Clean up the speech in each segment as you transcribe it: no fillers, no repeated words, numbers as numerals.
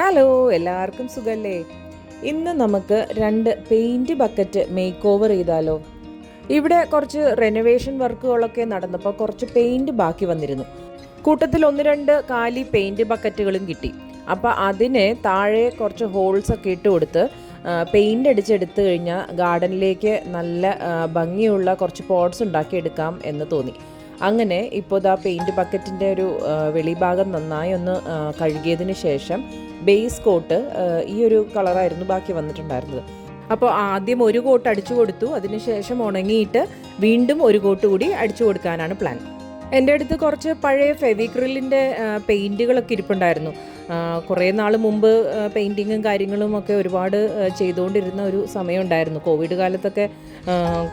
Hello, എല്ലാവർക്കും സുഖല്ലേ? ഇന്ന് നമുക്ക് 2 പെയിൻറ്റ് ബക്കറ്റ് മേക്ക് ഓവർ ചെയ്താലോ? ഇവിടെ കുറച്ച് റെനോവേഷൻ വർക്കുകളൊക്കെ നടന്നപ്പോൾ കുറച്ച് പെയിൻറ്റ് ബാക്കി വന്നിരുന്നു. കൂട്ടത്തിൽ 1-2 കാലി പെയിൻറ്റ് ബക്കറ്റുകളും കിട്ടി. അപ്പോൾ അതിനെ താഴെ കുറച്ച് ഹോൾസൊക്കെ ഇട്ട് കൊടുത്ത് പെയിൻ്റ് അടിച്ചെടുത്ത് കഴിഞ്ഞാൽ ഗാർഡനിലേക്ക് നല്ല ഭംഗിയുള്ള കുറച്ച് പോട്ട്സ് ഉണ്ടാക്കിയെടുക്കാം എന്ന് തോന്നി. അങ്ങനെ ഇപ്പോൾ ഇതാ പെയിൻറ്റ് ബക്കറ്റിൻ്റെ ഒരു വെളിഭാഗം നന്നായി ഒന്ന് കഴുകിയതിന് ശേഷം ബേസ് കോട്ട് ഈ ഒരു കളറായിരുന്നു ബാക്കി വന്നിട്ടുണ്ടായിരുന്നത്. അപ്പോൾ ആദ്യം ഒരു കോട്ട് അടിച്ചു കൊടുത്തു, അതിനുശേഷം ഉണങ്ങിയിട്ട് വീണ്ടും ഒരു കോട്ട് കൂടി അടിച്ചു കൊടുക്കാനാണ് പ്ലാൻ. എൻ്റെ അടുത്ത് കുറച്ച് പഴയ ഫെവിക്രിലിൻ്റെ പെയിൻറ്റുകളൊക്കെ ഇരിപ്പുണ്ടായിരുന്നു. കുറേ നാൾ മുമ്പ് പെയിൻറ്റിങ്ങും കാര്യങ്ങളും ഒക്കെ ഒരുപാട് ചെയ്തുകൊണ്ടിരുന്ന ഒരു സമയമുണ്ടായിരുന്നു. കോവിഡ് കാലത്തൊക്കെ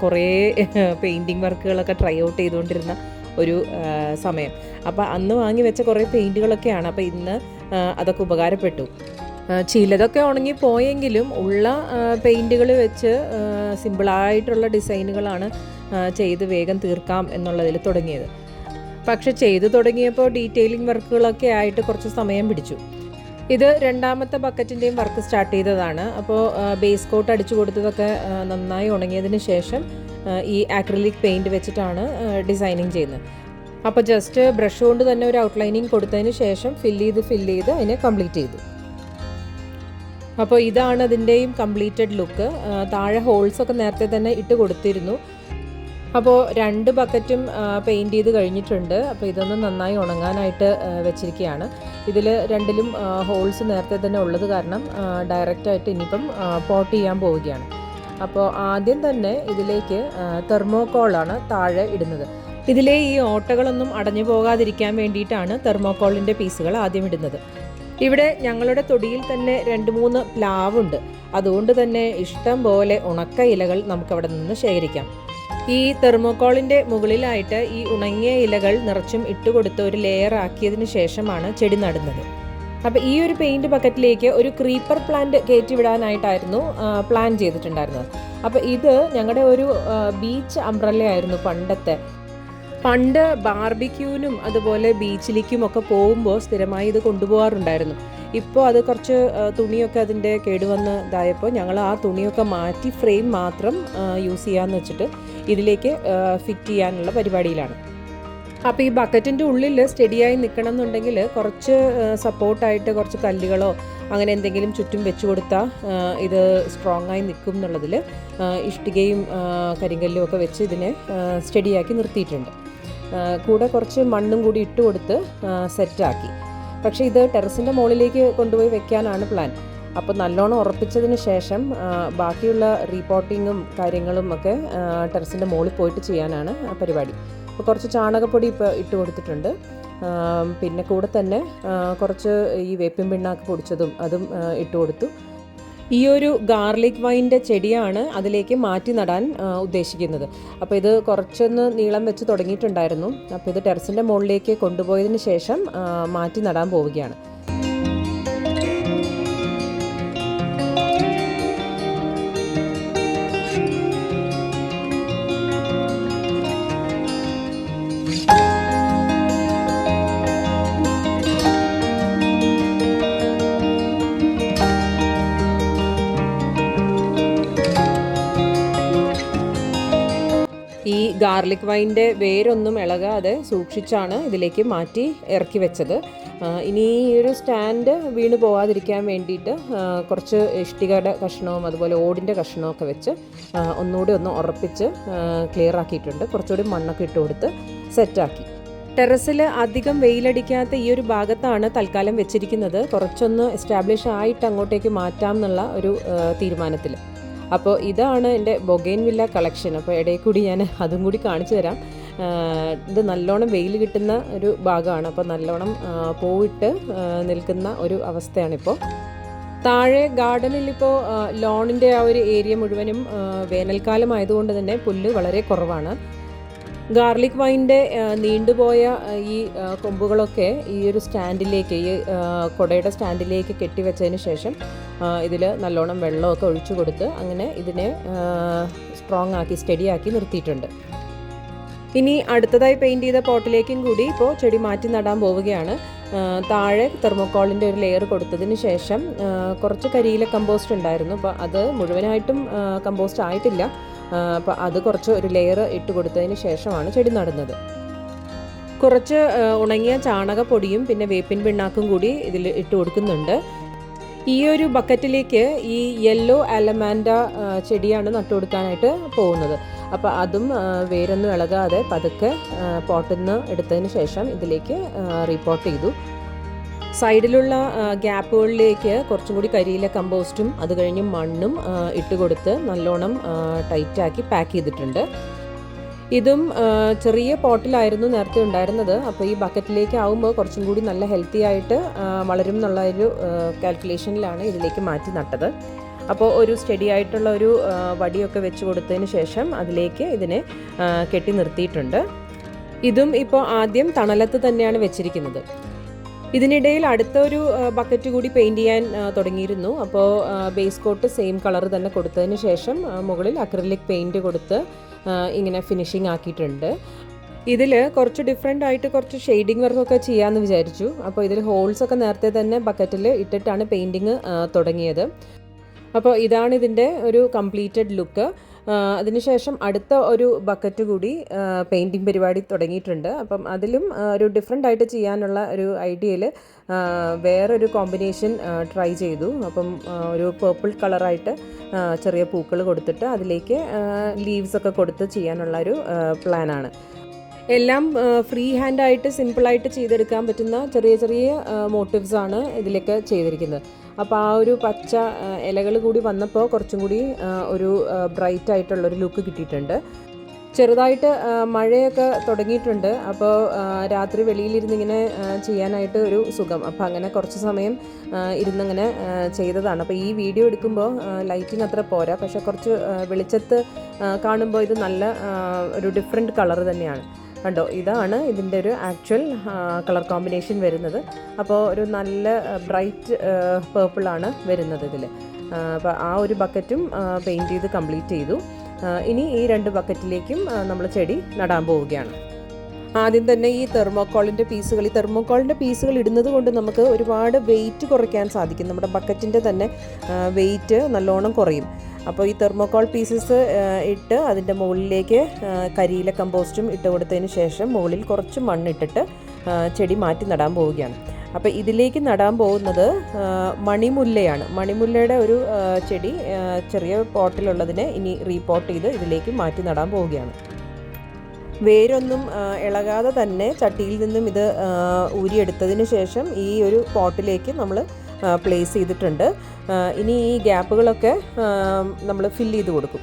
കുറേ പെയിൻറ്റിങ് വർക്കുകളൊക്കെ ട്രൈ ഔട്ട് ചെയ്തുകൊണ്ടിരുന്ന ഒരു സമയം. അപ്പോൾ അന്ന് വാങ്ങി വെച്ച കുറേ പെയിൻറ്റുകളൊക്കെയാണ്. അപ്പോൾ ഇന്ന് അതൊക്കെ ഉപകാരപ്പെട്ടു. ചിലതൊക്കെ ഉണങ്ങി പോയെങ്കിലും ഉള്ള പെയിൻറ്റുകൾ വെച്ച് സിമ്പിളായിട്ടുള്ള ഡിസൈനുകളാണ് ചെയ്ത് വേഗം തീർക്കാം എന്നുള്ളതിൽ തുടങ്ങിയത്. പക്ഷെ ചെയ്തു തുടങ്ങിയപ്പോൾ ഡീറ്റെയിലിംഗ് വർക്കുകളൊക്കെ ആയിട്ട് കുറച്ച് സമയം പിടിച്ചു. ഇത് രണ്ടാമത്തെ ബക്കറ്റിൻ്റെയും വർക്ക് സ്റ്റാർട്ട് ചെയ്തതാണ്. അപ്പോൾ ബേസ് കോട്ട് അടിച്ചു കൊടുത്തതൊക്കെ നന്നായി ഉണങ്ങിയതിന് ശേഷം ഈ ആക്രിലിക് പെയിൻറ്റ് വെച്ചിട്ടാണ് ഡിസൈനിങ് ചെയ്യുന്നത്. അപ്പോൾ ജസ്റ്റ് ബ്രഷ് കൊണ്ട് തന്നെ ഒരു ഔട്ട്ലൈനിങ് കൊടുത്തതിന് ശേഷം ഫില്ല് ചെയ്ത് അതിനെ കംപ്ലീറ്റ് ചെയ്തു. അപ്പോൾ ഇതാണ് അതിൻ്റെയും കംപ്ലീറ്റഡ് ലുക്ക്. താഴെ ഹോൾസൊക്കെ നേരത്തെ തന്നെ ഇട്ട് കൊടുത്തിരുന്നു. അപ്പോൾ 2 ബക്കറ്റും പെയിൻറ്റ് ചെയ്ത് കഴിഞ്ഞിട്ടുണ്ട്. അപ്പോൾ ഇതൊന്ന് നന്നായി ഉണങ്ങാനായിട്ട് വെച്ചിരിക്കുകയാണ്. ഇതിൽ 2ലും ഹോൾസ് നേരത്തെ തന്നെ ഉള്ളത് കാരണം ഡയറക്റ്റായിട്ട് ഇനിയിപ്പം പോട്ട് ചെയ്യാൻ പോവുകയാണ്. അപ്പോൾ ആദ്യം തന്നെ ഇതിലേക്ക് തെർമോക്കോളാണ് താഴെ ഇടുന്നത്. ഇതിലെ ഈ ഓട്ടകളൊന്നും അടഞ്ഞു പോകാതിരിക്കാൻ വേണ്ടിയിട്ടാണ് തെർമോക്കോളിൻ്റെ പീസുകൾ ആദ്യം ഇടുന്നത്. ഇവിടെ ഞങ്ങളുടെ തൊടിയിൽ തന്നെ 2-3 പ്ലാവുണ്ട്. അതുകൊണ്ട് തന്നെ ഇഷ്ടം പോലെ ഉണക്ക ഇലകൾ നമുക്കവിടെ നിന്ന് ശേഖരിക്കാം. ഈ തെർമോക്കോളിൻ്റെ മുകളിലായിട്ട് ഈ ഉണങ്ങിയ ഇലകൾ നിറച്ചും ഇട്ടുകൊടുത്ത് ഒരു ലെയർ ആക്കിയതിന് ശേഷമാണ് ചെടി നടുന്നത്. അപ്പോൾ ഈ ഒരു പെയിൻറ്റ് ബക്കറ്റിലേക്ക് ഒരു ക്രീപ്പർ പ്ലാന്റ് കയറ്റിവിടാനായിട്ടായിരുന്നു പ്ലാൻ ചെയ്തിട്ടുണ്ടായിരുന്നത്. അപ്പോൾ ഇത് ഞങ്ങളുടെ ഒരു ബീച്ച് അംബ്രല്ല ആയിരുന്നു പണ്ട് ബാർബിക്യൂനും അതുപോലെ ബീച്ചിലേക്കും ഒക്കെ പോകുമ്പോൾ സ്ഥിരമായി ഇത് കൊണ്ടുപോകാറുണ്ടായിരുന്നു. ഇപ്പോൾ അത് കുറച്ച് തുണിയൊക്കെ അതിൻ്റെ കേടുവന്ന് ഇതായപ്പോൾ ഞങ്ങൾ ആ തുണിയൊക്കെ മാറ്റി ഫ്രെയിം മാത്രം യൂസ് ചെയ്യാമെന്ന് വെച്ചിട്ട് ഇതിലേക്ക് ഫിറ്റ് ചെയ്യാനുള്ള പരിപാടിയിലാണ്. അപ്പോൾ ഈ ബക്കറ്റിൻ്റെ ഉള്ളിൽ സ്റ്റഡിയായി നിൽക്കണം എന്നുണ്ടെങ്കിൽ കുറച്ച് സപ്പോർട്ടായിട്ട് കുറച്ച് കല്ലുകളോ അങ്ങനെ എന്തെങ്കിലും ചുറ്റും വെച്ച് കൊടുത്താൽ ഇത് സ്ട്രോങ് ആയി നിൽക്കും എന്നുള്ളതിൽ ഇഷ്ടികയും കരിങ്കല്ലും ഒക്കെ വെച്ച് ഇതിനെ സ്റ്റഡിയാക്കി നിർത്തിയിട്ടുണ്ട്. കൂടെ കുറച്ച് മണ്ണും കൂടി ഇട്ട് കൊടുത്ത് സെറ്റാക്കി. പക്ഷേ ഇത് ടെറസിൻ്റെ മുകളിലേക്ക് കൊണ്ടുപോയി വെക്കാനാണ് പ്ലാൻ. അപ്പോൾ നല്ലോണം ഉറപ്പിച്ചതിന് ശേഷം ബാക്കിയുള്ള റീപോട്ടിങ്ങും കാര്യങ്ങളും ഒക്കെ ടെറസിൻ്റെ മുകളിൽ പോയിട്ട് ചെയ്യാനാണ് പരിപാടി. അപ്പോൾ കുറച്ച് ചാണകപ്പൊടി ഇപ്പോൾ ഇട്ട് കൊടുത്തിട്ടുണ്ട്. പിന്നെ കൂടെ തന്നെ കുറച്ച് ഈ വേപ്പിൻ പിണ്ണാക്ക് പൊടിച്ചതും അതും ഇട്ട് കൊടുത്തു. ഈ ഒരു ഗാർലിക് വൈൻ്റെ ചെടിയാണ് അതിലേക്ക് മാറ്റി നടാൻ ഉദ്ദേശിക്കുന്നത്. അപ്പോൾ ഇത് കുറച്ചൊന്ന് നീളം വെച്ച് തുടങ്ങിയിട്ടുണ്ടായിരുന്നു. അപ്പോൾ ഇത് ടെറസിൻ്റെ മുകളിലേക്ക് കൊണ്ടുപോയതിന് ശേഷം മാറ്റി നടാൻ പോവുകയാണ്. ഈ ഗാർലിക് വൈൻ്റെ വേരൊന്നും ഇളകാതെ സൂക്ഷിച്ചാണ് ഇതിലേക്ക് മാറ്റി ഇറക്കി വെച്ചത്. ഇനി ഈ ഒരു സ്റ്റാൻഡ് വീണ് പോകാതിരിക്കാൻ വേണ്ടിയിട്ട് കുറച്ച് ഇഷ്ടികയുടെ കഷ്ണവും അതുപോലെ ഓടിൻ്റെ കഷ്ണവും ഒക്കെ വെച്ച് ഒന്നുകൂടി ഒന്ന് ഉറപ്പിച്ച് ക്ലിയർ ആക്കിയിട്ടുണ്ട്. കുറച്ചുകൂടി മണ്ണൊക്കെ ഇട്ട് കൊടുത്ത് സെറ്റാക്കി. ടെറസിൽ അധികം വെയിലടിക്കാത്ത ഈ ഒരു ഭാഗത്താണ് തൽക്കാലം വെച്ചിരിക്കുന്നത്. കുറച്ചൊന്ന് എസ്റ്റാബ്ലിഷ് ആയിട്ട് അങ്ങോട്ടേക്ക് മാറ്റാം എന്നുള്ള ഒരു തീരുമാനത്തിൽ. അപ്പോൾ ഇതാണ് എൻ്റെ ബൊഗെയിൻവില്ല കളക്ഷൻ. അപ്പോൾ ഇടയിൽ കൂടി ഞാൻ അതും കൂടി കാണിച്ചു തരാം. ഇത് നല്ലോണം വെയിൽ കിട്ടുന്ന ഒരു ഭാഗമാണ്. അപ്പോൾ നല്ലോണം പോയിട്ട് നിൽക്കുന്ന ഒരു അവസ്ഥയാണിപ്പോൾ. താഴെ ഗാർഡനിലിപ്പോൾ ലോണിൻ്റെ ആ ഒരു ഏരിയ മുഴുവനും വേനൽക്കാലം ആയതുകൊണ്ട് തന്നെ പുല്ല് വളരെ കുറവാണ്. ഗാർലിക് വൈൻ്റെ നീണ്ടുപോയ ഈ കൊമ്പുകളൊക്കെ ഈ ഒരു സ്റ്റാൻഡിലേക്ക്, ഈ കുടയുടെ സ്റ്റാൻഡിലേക്ക് കെട്ടിവെച്ചതിന് ശേഷം ഇതിൽ നല്ലോണം വെള്ളമൊക്കെ ഒഴിച്ചു കൊടുത്ത് അങ്ങനെ ഇതിനെ സ്ട്രോങ് ആക്കി സ്റ്റഡിയാക്കി നിർത്തിയിട്ടുണ്ട്. ഇനി അടുത്തതായി പെയിൻറ് ചെയ്ത പോട്ടിലേക്കും കൂടി ഇപ്പോൾ ചെടി മാറ്റി നടാൻ പോവുകയാണ്. താഴെ തെർമോക്കോളിൻ്റെ ഒരു ലെയർ കൊടുത്തതിന് ശേഷം കുറച്ച് കരിയില കമ്പോസ്റ്റ് ഉണ്ടായിരുന്നു. അപ്പോൾ അത് മുഴുവനായിട്ടും കമ്പോസ്റ്റ് ആയിട്ടില്ല. അപ്പോൾ അത് കുറച്ച് ഒരു ലെയർ ഇട്ട് കൊടുത്തതിന് ശേഷമാണ് ചെടി നടുന്നത്. കുറച്ച് ഉണങ്ങിയ ചാണകപ്പൊടിയും പിന്നെ വേപ്പിൻ പിണ്ണാക്കും കൂടി ഇതിൽ ഇട്ട് കൊടുക്കുന്നുണ്ട്. ഈ ഒരു ബക്കറ്റിലേക്ക് ഈ യെല്ലോ അലമാൻഡ ചെടിയാണ് നട്ടുകൊടുക്കാനായിട്ട് പോകുന്നത്. അപ്പോൾ അതും വേരൊന്നും ഇളകാതെ പതുക്കെ പോട്ടിൽ നിന്ന് എടുത്തതിന് ശേഷം ഇതിലേക്ക് റീപോർട്ട് ചെയ്തു. സൈഡിലുള്ള ഗ്യാപ്പുകളിലേക്ക് കുറച്ചും കൂടി കരിയില കമ്പോസ്റ്റും അത് കഴിഞ്ഞ് മണ്ണും ഇട്ട് കൊടുത്ത് നല്ലോണം ടൈറ്റാക്കി പാക്ക് ചെയ്തിട്ടുണ്ട്. ഇതും ചെറിയ പോട്ടിലായിരുന്നു നേരത്തെ ഉണ്ടായിരുന്നത്. അപ്പോൾ ഈ ബക്കറ്റിലേക്ക് ആവുമ്പോൾ കുറച്ചും കൂടി നല്ല ഹെൽത്തി ആയിട്ട് വളരും എന്നുള്ള ഒരു കാൽക്കുലേഷനിലാണ് ഇതിലേക്ക് മാറ്റി നട്ടത്. അപ്പോൾ ഒരു സ്റ്റഡി ആയിട്ടുള്ള ഒരു വടിയൊക്കെ വെച്ച് കൊടുത്തതിന് ശേഷം അതിലേക്ക് ഇതിനെ കെട്ടി നിർത്തിയിട്ടുണ്ട്. ഇതും ഇപ്പോൾ ആദ്യം തണലത്ത് തന്നെയാണ് വെച്ചിരിക്കുന്നത്. ഇതിനിടയിൽ അടുത്തൊരു ബക്കറ്റ് കൂടി പെയിൻറ് ചെയ്യാൻ തുടങ്ങിയിരുന്നു. അപ്പോൾ ബേസ് കോട്ട് സെയിം കളർ തന്നെ കൊടുത്തതിന് ശേഷം മുകളിൽ അക്രിലിക് പെയിൻറ് കൊടുത്ത് ഇങ്ങനെ ഫിനിഷിങ് ആക്കിയിട്ടുണ്ട്. ഇതിൽ കുറച്ച് ഡിഫറെൻ്റ് ആയിട്ട് കുറച്ച് ഷെയ്ഡിങ് വർക്കൊക്കെ ചെയ്യാമെന്ന് വിചാരിച്ചു. അപ്പോൾ ഇതിൽ ഹോൾസൊക്കെ നേരത്തെ തന്നെ ബക്കറ്റിൽ ഇട്ടിട്ടാണ് പെയിൻറ്റിങ് തുടങ്ങിയത്. അപ്പോൾ ഇതാണ് ഇതിൻ്റെ ഒരു കംപ്ലീറ്റഡ് ലുക്ക്. അതിനുശേഷം അടുത്ത ഒരു ബക്കറ്റ് കൂടി പെയിൻറ്റിങ് പരിപാടി തുടങ്ങിയിട്ടുണ്ട്. അപ്പം അതിലും ഒരു ഡിഫറെൻ്റ് ആയിട്ട് ചെയ്യാനുള്ള ഒരു ഐഡിയയിൽ വേറൊരു കോമ്പിനേഷൻ ട്രൈ ചെയ്തു. അപ്പം ഒരു പേർപ്പിൾ കളറായിട്ട് ചെറിയ പൂക്കൾ കൊടുത്തിട്ട് അതിലേക്ക് ലീവ്സൊക്കെ കൊടുത്ത് ചെയ്യാനുള്ള ഒരു പ്ലാനാണ്. എല്ലാം ഫ്രീ ഹാൻഡായിട്ട് സിമ്പിളായിട്ട് ചെയ്തെടുക്കാൻ പറ്റുന്ന ചെറിയ ചെറിയ മോട്ടീവ്സാണ് ഇതിലേക്ക് ചെയ്തിരിക്കുന്നത്. അപ്പോൾ ആ ഒരു പച്ച ഇലകൾ കൂടി വന്നപ്പോൾ കുറച്ചും കൂടി ഒരു ബ്രൈറ്റ് ആയിട്ടുള്ളൊരു ലുക്ക് കിട്ടിയിട്ടുണ്ട്. ചെറുതായിട്ട് മഴയൊക്കെ തുടങ്ങിയിട്ടുണ്ട്. അപ്പോൾ രാത്രി വെളിയിലിരുന്നിങ്ങനെ ചെയ്യാനായിട്ട് ഒരു സുഖം. അപ്പോൾ അങ്ങനെ കുറച്ച് സമയം ഇരുന്നിങ്ങനെ ചെയ്തതാണ്. അപ്പോൾ ഈ വീഡിയോ എടുക്കുമ്പോൾ ലൈറ്റിംഗ് അത്ര പോരാ, പക്ഷേ കുറച്ച് വെളിച്ചത്ത് കാണുമ്പോൾ ഇത് നല്ല ഒരു ഡിഫറെൻറ്റ് കളർ തന്നെയാണ്. കണ്ടോ, ഇതാണ് ഇതിൻ്റെ ഒരു ആക്ച്വൽ കളർ കോമ്പിനേഷൻ വരുന്നത്. അപ്പോൾ ഒരു നല്ല ബ്രൈറ്റ് പേർപ്പിളാണ് വരുന്നത് ഇതിൽ. അപ്പോൾ ആ ഒരു ബക്കറ്റും പെയിൻറ്റ് ചെയ്ത് കംപ്ലീറ്റ് ചെയ്തു. ഇനി ഈ 2 ബക്കറ്റിലേക്കും നമ്മൾ ചെടി നടാൻ പോവുകയാണ്. ആദ്യം തന്നെ ഈ തെർമോക്കോളിൻ്റെ പീസുകൾ ഇടുന്നത് കൊണ്ട് നമുക്ക് ഒരുപാട് വെയിറ്റ് കുറയ്ക്കാൻ സാധിക്കും. നമ്മുടെ ബക്കറ്റിൻ്റെ തന്നെ വെയിറ്റ് നല്ലോണം കുറയും. അപ്പോൾ ഈ തെർമോക്കോൾ പീസസ് ഇട്ട് അതിൻ്റെ മുകളിലേക്ക് കരിയില കമ്പോസ്റ്റും ഇട്ട് കൊടുത്തതിന് ശേഷം മുകളിൽ കുറച്ച് മണ്ണിട്ടിട്ട് ചെടി മാറ്റി നടാൻ പോവുകയാണ്. അപ്പോൾ ഇതിലേക്ക് നടാൻ പോകുന്നത് മണിമുല്ലയാണ്. മണിമുല്ലയുടെ ഒരു ചെടി ചെറിയ പോട്ടിലുള്ളതിനെ ഇനി റീപോർട്ട് ചെയ്ത് ഇതിലേക്ക് മാറ്റി നടാൻ പോവുകയാണ്. വേരൊന്നും ഇളകാതെ തന്നെ ചട്ടിയിൽ നിന്നും ഇത് ഊരിയെടുത്തതിന് ശേഷം ഈ ഒരു പോട്ടിലേക്ക് നമ്മൾ പ്ലേസ് ചെയ്തിട്ടുണ്ട്. ഇനി ഈ ഗ്യാപ്പുകളൊക്കെ നമ്മൾ ഫില്ല് ചെയ്ത് കൊടുക്കും.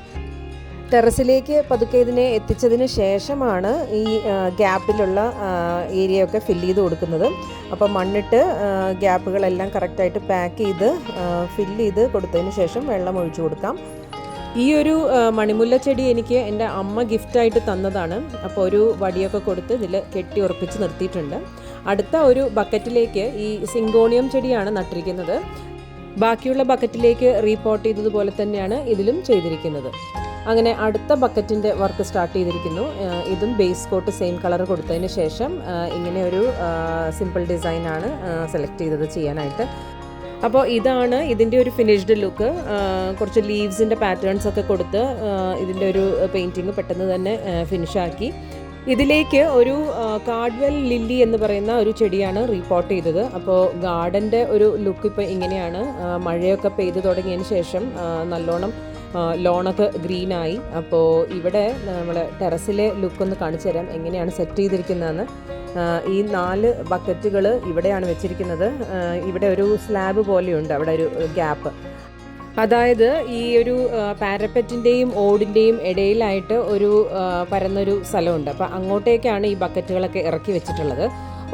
ടെറസിലേക്ക് പതുക്കെ ഇതിനെ എത്തിച്ചതിന് ശേഷമാണ് ഈ ഗ്യാപ്പിലുള്ള ഏരിയയൊക്കെ ഫില്ല് ചെയ്ത് കൊടുക്കുന്നത്. അപ്പോൾ മണ്ണിട്ട് ഗ്യാപ്പുകളെല്ലാം കറക്റ്റായിട്ട് പാക്ക് ചെയ്ത് ഫില്ല് ചെയ്ത് കൊടുത്തതിന് ശേഷം വെള്ളം ഒഴിച്ചു കൊടുക്കാം. ഈ ഒരു മണിമുല്ല ചെടി എനിക്ക് എൻ്റെ അമ്മ ഗിഫ്റ്റായിട്ട് തന്നതാണ്. അപ്പോൾ ഒരു വടിയൊക്കെ കൊടുത്ത് ഇതിൽ കെട്ടി ഉറപ്പിച്ച് നിർത്തിയിട്ടുണ്ട്. അടുത്ത ഒരു ബക്കറ്റിലേക്ക് ഈ സിങ്കോണിയം ചെടിയാണ് നട്ടിരിക്കുന്നത്. ബാക്കിയുള്ള ബക്കറ്റിലേക്ക് റീപോർട്ട് ചെയ്തതുപോലെ തന്നെയാണ് ഇതിലും ചെയ്തിരിക്കുന്നത്. അങ്ങനെ അടുത്ത ബക്കറ്റിൻ്റെ വർക്ക് സ്റ്റാർട്ട് ചെയ്തിരിക്കുന്നു. ഇതും ബേസ് കോട്ട് സെയിം കളർ കൊടുത്തതിന് ശേഷം ഇങ്ങനെ ഒരു സിമ്പിൾ ഡിസൈനാണ് സെലക്ട് ചെയ്തത് ചെയ്യാനായിട്ട്. അപ്പോൾ ഇതാണ് ഇതിൻ്റെ ഒരു ഫിനിഷ്ഡ് ലുക്ക്. കുറച്ച് ലീവ്സിൻ്റെ പാറ്റേൺസ് ഒക്കെ കൊടുത്ത് ഇതിൻ്റെ ഒരു പെയിൻറ്റിങ് പെട്ടെന്ന് തന്നെ ഫിനിഷാക്കി. ഇതിലേക്ക് ഒരു കാർഡ്വെൽ ലില്ലി എന്ന് പറയുന്ന ഒരു ചെടിയാണ് റീപോർട്ട് ചെയ്തത്. അപ്പോൾ ഗാർഡൻ്റെ ഒരു ലുക്ക് ഇപ്പോൾ ഇങ്ങനെയാണ്. മഴയൊക്കെ പെയ്ത് തുടങ്ങിയതിന് ശേഷം നല്ലോണം ലോണൊക്കെ ഗ്രീനായി. അപ്പോൾ ഇവിടെ നമ്മൾ ടെറസിലെ ലുക്കൊന്ന് കാണിച്ചു തരാം എങ്ങനെയാണ് സെറ്റ് ചെയ്തിരിക്കുന്നതെന്ന്. ഈ 4 ബക്കറ്റുകൾ ഇവിടെയാണ് വെച്ചിരിക്കുന്നത്. ഇവിടെ ഒരു സ്ലാബ് പോലെയുണ്ട്, അവിടെ ഒരു ഗ്യാപ്പ്. അതായത് ഈ ഒരു പാരപ്പറ്റിൻ്റെയും ഓടിൻ്റെയും ഇടയിലായിട്ട് ഒരു പരന്നൊരു സ്ഥലമുണ്ട്. അപ്പോൾ അങ്ങോട്ടേക്കാണ് ഈ ബക്കറ്റുകളൊക്കെ ഇറക്കി വെച്ചിട്ടുള്ളത്.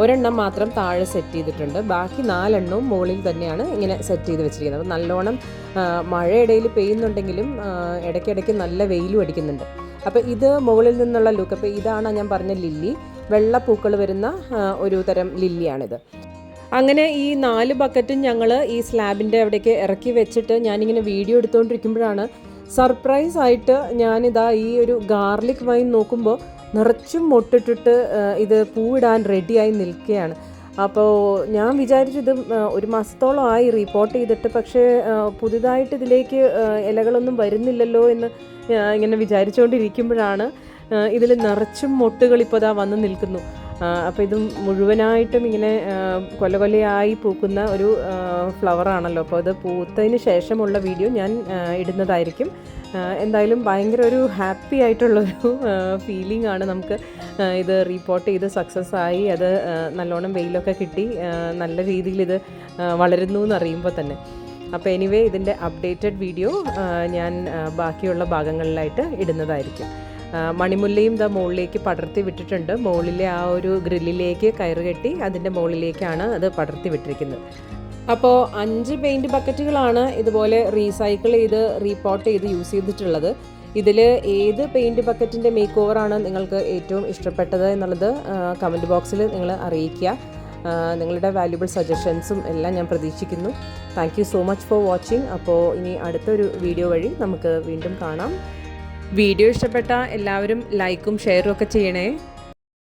ഒരെണ്ണം മാത്രം താഴെ സെറ്റ് ചെയ്തിട്ടുണ്ട്. ബാക്കി 4 എണ്ണവും മുകളിൽ തന്നെയാണ് ഇങ്ങനെ സെറ്റ് ചെയ്ത് വെച്ചിരിക്കുന്നത്. അപ്പോൾ നല്ലോണം മഴയിടയിൽ പെയ്യുന്നുണ്ടെങ്കിലും ഇടയ്ക്കിടയ്ക്ക് നല്ല വെയിലും അടിക്കുന്നുണ്ട്. അപ്പോൾ ഇത് മുകളിൽ നിന്നുള്ള ലുക്ക്. അപ്പോൾ ഇതാണ് ഞാൻ പറഞ്ഞ ലില്ലി, വെള്ളപ്പൂക്കൾ വരുന്ന ഒരു തരം ലില്ലിയാണിത്. അങ്ങനെ ഈ 4 ബക്കറ്റും ഞങ്ങൾ ഈ സ്ലാബിൻ്റെ അവിടേക്ക് ഇറക്കി വെച്ചിട്ട് ഞാനിങ്ങനെ വീഡിയോ എടുത്തുകൊണ്ടിരിക്കുമ്പോഴാണ് സർപ്രൈസ് ആയിട്ട് ഞാനിതാ ഈ ഒരു ഗാർലിക് വൈൻ നോക്കുമ്പോൾ നിറച്ചും മൊട്ടിട്ടിട്ട് ഇത് പൂവിടാൻ റെഡിയായി നിൽക്കുകയാണ്. അപ്പോൾ ഞാൻ വിചാരിച്ചത് 1 മാസത്തോളമായി റിപ്പോർട്ട് ചെയ്തിട്ട്, പക്ഷേ പുതുതായിട്ട് ഇതിലേക്ക് ഇലകളൊന്നും വരുന്നില്ലല്ലോ എന്ന് ഇങ്ങനെ വിചാരിച്ചുകൊണ്ടിരിക്കുമ്പോഴാണ് ഇതിൽ നിറച്ചും മൊട്ടുകൾ ഇപ്പോൾ ദാ വന്ന് നിൽക്കുന്നു. അപ്പോൾ ഇത് മുഴുവനായിട്ടും ഇങ്ങനെ കൊലകൊലയായി പൂക്കുന്ന ഒരു ഫ്ലവറാണല്ലോ. അപ്പോൾ അത് പൂത്തതിന് ശേഷമുള്ള വീഡിയോ ഞാൻ ഇടുന്നതായിരിക്കും. എന്തായാലും ഭയങ്കര ഒരു ഹാപ്പി ആയിട്ടുള്ളൊരു ഫീലിംഗ് ആണ് നമുക്ക്. ഇത് റിപ്പോർട്ട് ചെയ്ത് സക്സസ് ആയി, അത് നല്ലോണം വെയിലൊക്കെ കിട്ടി, നല്ല രീതിയിൽ ഇത് വളരുന്നു എന്നറിയുമ്പോൾ തന്നെ. അപ്പോൾ എനിവേ ഇതിൻ്റെ അപ്ഡേറ്റഡ് വീഡിയോ ഞാൻ ബാക്കിയുള്ള ഭാഗങ്ങളിലായിട്ട് ഇടുന്നതായിരിക്കും. മണിമുല്ലയും ദാ മുകളിലേക്ക് പടർത്തി വിട്ടിട്ടുണ്ട്. മുകളിലെ ആ ഒരു ഗ്രില്ലിലേക്ക് കയറ് കെട്ടി അതിൻ്റെ മുകളിലേക്കാണ് അത് പടർത്തി വിട്ടിരിക്കുന്നത്. അപ്പോൾ 5 പെയിൻറ്റ് ബക്കറ്റുകളാണ് ഇതുപോലെ റീസൈക്കിൾ ചെയ്ത് റീപോട്ട് ചെയ്ത് യൂസ് ചെയ്തിട്ടുള്ളത്. ഇതിൽ ഏത് പെയിൻറ്റ് ബക്കറ്റിൻ്റെ മേക്ക് ഓവറാണ് നിങ്ങൾക്ക് ഏറ്റവും ഇഷ്ടപ്പെട്ടത് എന്നുള്ളത് കമൻറ്റ് ബോക്സിൽ നിങ്ങൾ അറിയിക്കുക. നിങ്ങളുടെ വാല്യുബിൾ സജഷൻസും എല്ലാം ഞാൻ പ്രതീക്ഷിക്കുന്നു. Thank you so much for watching. അപ്പോൾ ഇനി അടുത്തൊരു വീഡിയോ വഴി നമുക്ക് വീണ്ടും കാണാം. വീഡിയോ ഇഷ്ടപ്പെട്ട എല്ലാവരും ലൈക്കും ഷെയറും ഒക്കെ ചെയ്യണേ.